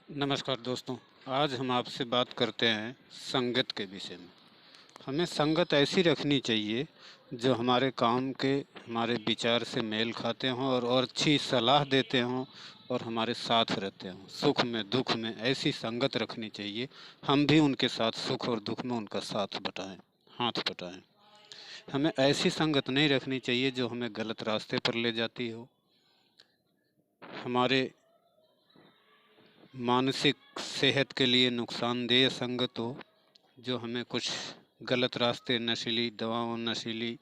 नमस्कार दोस्तों। आज हम आपसे बात करते हैं संगत के विषय में। हमें संगत ऐसी रखनी चाहिए जो हमारे काम के, हमारे विचार से मेल खाते हों और अच्छी सलाह देते हों और हमारे साथ रहते हों। सुख में दुख में ऐसी संगत रखनी चाहिए, हम भी उनके साथ सुख और दुख में उनका साथ बटाएं, हाथ बटाएं। हमें ऐसी संगत नहीं रखनी चाहिए जो हमें गलत रास्ते पर ले जाती हो, हमारे मानसिक सेहत के लिए नुकसानदेह संगत हो, जो हमें कुछ गलत रास्ते, नशीली दवाओं, नशीली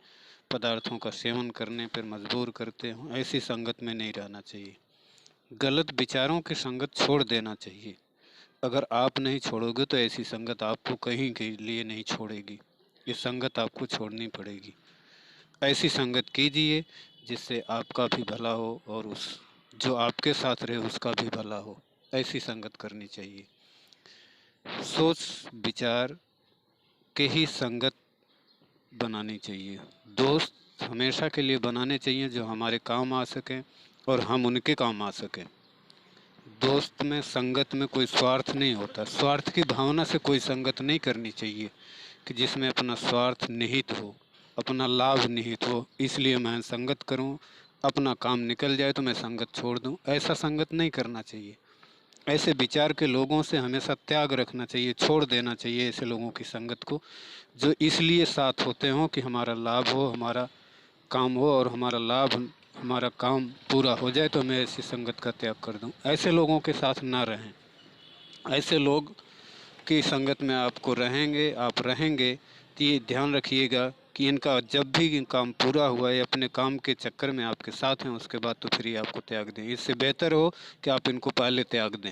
पदार्थों का सेवन करने पर मजबूर करते हों। ऐसी संगत में नहीं रहना चाहिए। गलत विचारों की संगत छोड़ देना चाहिए। अगर आप नहीं छोड़ोगे तो ऐसी संगत आपको कहीं के लिए नहीं छोड़ेगी। ये संगत आपको छोड़नी पड़ेगी। ऐसी संगत कीजिए जिससे आपका भी भला हो और उस जो आपके साथ रहे उसका भी भला हो। ऐसी संगत करनी चाहिए। सोच विचार के ही संगत बनानी चाहिए। दोस्त हमेशा के लिए बनाने चाहिए जो हमारे काम आ सकें और हम उनके काम आ सकें। दोस्त में, संगत में कोई स्वार्थ नहीं होता। स्वार्थ की भावना से कोई संगत नहीं करनी चाहिए कि जिसमें अपना स्वार्थ निहित हो, अपना लाभ निहित हो, इसलिए मैं संगत करूं, अपना काम निकल जाए तो मैं संगत छोड़ दूं। ऐसा संगत नहीं करना चाहिए। ऐसे विचार के लोगों से हमेशा त्याग रखना चाहिए, छोड़ देना चाहिए ऐसे लोगों की संगत को, जो इसलिए साथ होते हों कि हमारा लाभ हो, हमारा काम हो और हमारा लाभ, हमारा काम पूरा हो जाए तो मैं ऐसी संगत का त्याग कर दूं। ऐसे लोगों के साथ ना रहें। ऐसे लोग की संगत में आप रहेंगे तो ये ध्यान रखिएगा कि इनका जब भी काम पूरा हुआ है, अपने काम के चक्कर में आपके साथ हैं, उसके बाद तो फिर ये आपको त्याग दें। इससे बेहतर हो कि आप इनको पहले त्याग दें।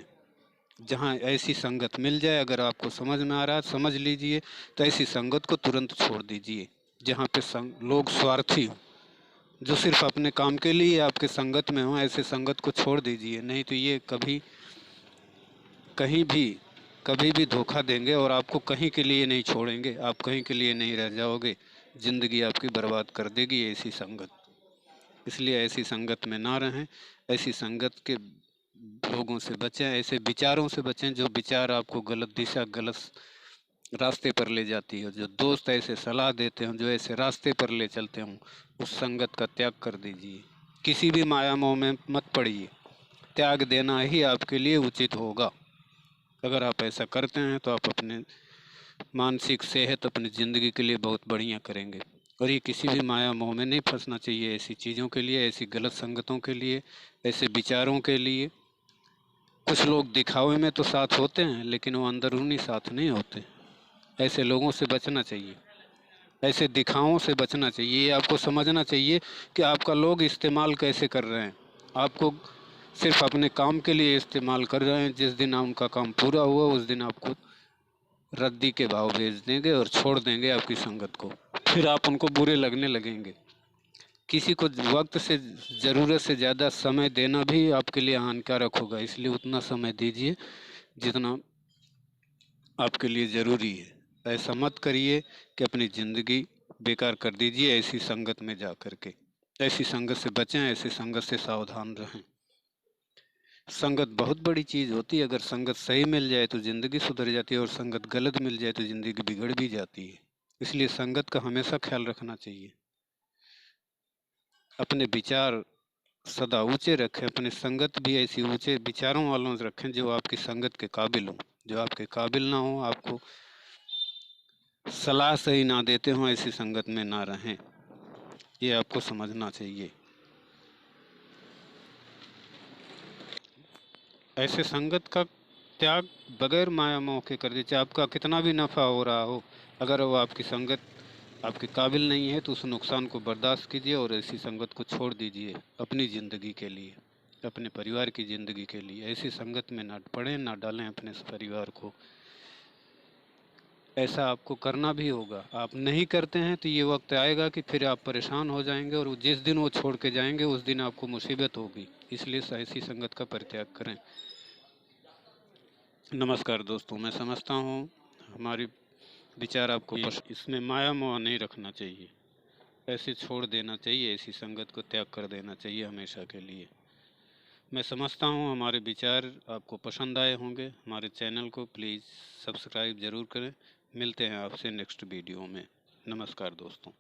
जहाँ ऐसी संगत मिल जाए, अगर आपको समझ में आ रहा है समझ लीजिए, तो ऐसी संगत को तुरंत छोड़ दीजिए। जहाँ पे लोग स्वार्थी हों, जो सिर्फ अपने काम के लिए आपके संगत में हो, ऐसे संगत को छोड़ दीजिए। नहीं तो ये कभी कहीं भी कभी भी धोखा देंगे और आपको कहीं के लिए नहीं छोड़ेंगे। आप कहीं के लिए नहीं रह जाओगे, ज़िंदगी आपकी बर्बाद कर देगी ऐसी संगत। इसलिए ऐसी संगत में ना रहें। ऐसी संगत के लोगों से बचें, ऐसे विचारों से बचें जो विचार आपको गलत दिशा, गलत रास्ते पर ले जाती हो। जो दोस्त ऐसे सलाह देते हों, जो ऐसे रास्ते पर ले चलते हों, उस संगत का त्याग कर दीजिए। किसी भी माया मोह में मत पड़िए। त्याग देना ही आपके लिए उचित होगा। अगर आप ऐसा करते हैं तो आप अपने मानसिक सेहत, अपनी ज़िंदगी के लिए बहुत बढ़िया करेंगे। और ये किसी भी माया मोह में नहीं फंसना चाहिए, ऐसी चीज़ों के लिए, ऐसी गलत संगतों के लिए, ऐसे विचारों के लिए। कुछ लोग दिखावे में तो साथ होते हैं लेकिन वो अंदरूनी साथ नहीं होते। ऐसे लोगों से बचना चाहिए, ऐसे दिखावों से बचना चाहिए। ये आपको समझना चाहिए कि आपका लोग इस्तेमाल कैसे कर रहे हैं। आपको सिर्फ अपने काम के लिए इस्तेमाल कर रहे हैं। जिस दिन उनका काम पूरा हुआ उस दिन आपको रद्दी के भाव भेज देंगे और छोड़ देंगे आपकी संगत को। फिर आप उनको बुरे लगने लगेंगे। किसी को वक्त से, ज़रूरत से ज़्यादा समय देना भी आपके लिए हानिकारक होगा। इसलिए उतना समय दीजिए जितना आपके लिए ज़रूरी है। ऐसा मत करिए कि अपनी ज़िंदगी बेकार कर दीजिए ऐसी संगत में जा कर के। ऐसी संगत से बचें, ऐसी संगत से सावधान रहें। संगत बहुत बड़ी चीज़ होती है। अगर संगत सही मिल जाए तो ज़िंदगी सुधर जाती है और संगत गलत मिल जाए तो ज़िंदगी बिगड़ भी जाती है। इसलिए संगत का हमेशा ख्याल रखना चाहिए। अपने विचार सदा ऊंचे रखें, अपनी संगत भी ऐसी ऊंचे विचारों वालों से रखें जो आपकी संगत के काबिल हों। जो आपके काबिल ना हो, आपको सलाह सही ना देते हों, ऐसी संगत में ना रहें। ये आपको समझना चाहिए। ऐसे संगत का त्याग बगैर माया मोह के कर दीजिए। आपका कितना भी नफ़ा हो रहा हो, अगर वो आपकी संगत आपके काबिल नहीं है तो उस नुकसान को बर्दाश्त कीजिए और ऐसी संगत को छोड़ दीजिए अपनी ज़िंदगी के लिए, अपने परिवार की ज़िंदगी के लिए। ऐसी संगत में ना पड़ें, ना डालें अपने इस परिवार को। ऐसा आपको करना भी होगा। आप नहीं करते हैं तो ये वक्त आएगा कि फिर आप परेशान हो जाएंगे और जिस दिन वो छोड़ के जाएंगे उस दिन आपको मुसीबत होगी। इसलिए ऐसी संगत का परित्याग करें। नमस्कार दोस्तों, मैं समझता हूँ हमारी विचार आपको इसमें माया मोह नहीं रखना चाहिए। ऐसे छोड़ देना चाहिए, ऐसी संगत को त्याग कर देना चाहिए हमेशा के लिए। मैं समझता हूँ हमारे विचार आपको पसंद आए होंगे। हमारे चैनल को प्लीज़ सब्सक्राइब ज़रूर करें। मिलते हैं आपसे नेक्स्ट वीडियो में। नमस्कार दोस्तों।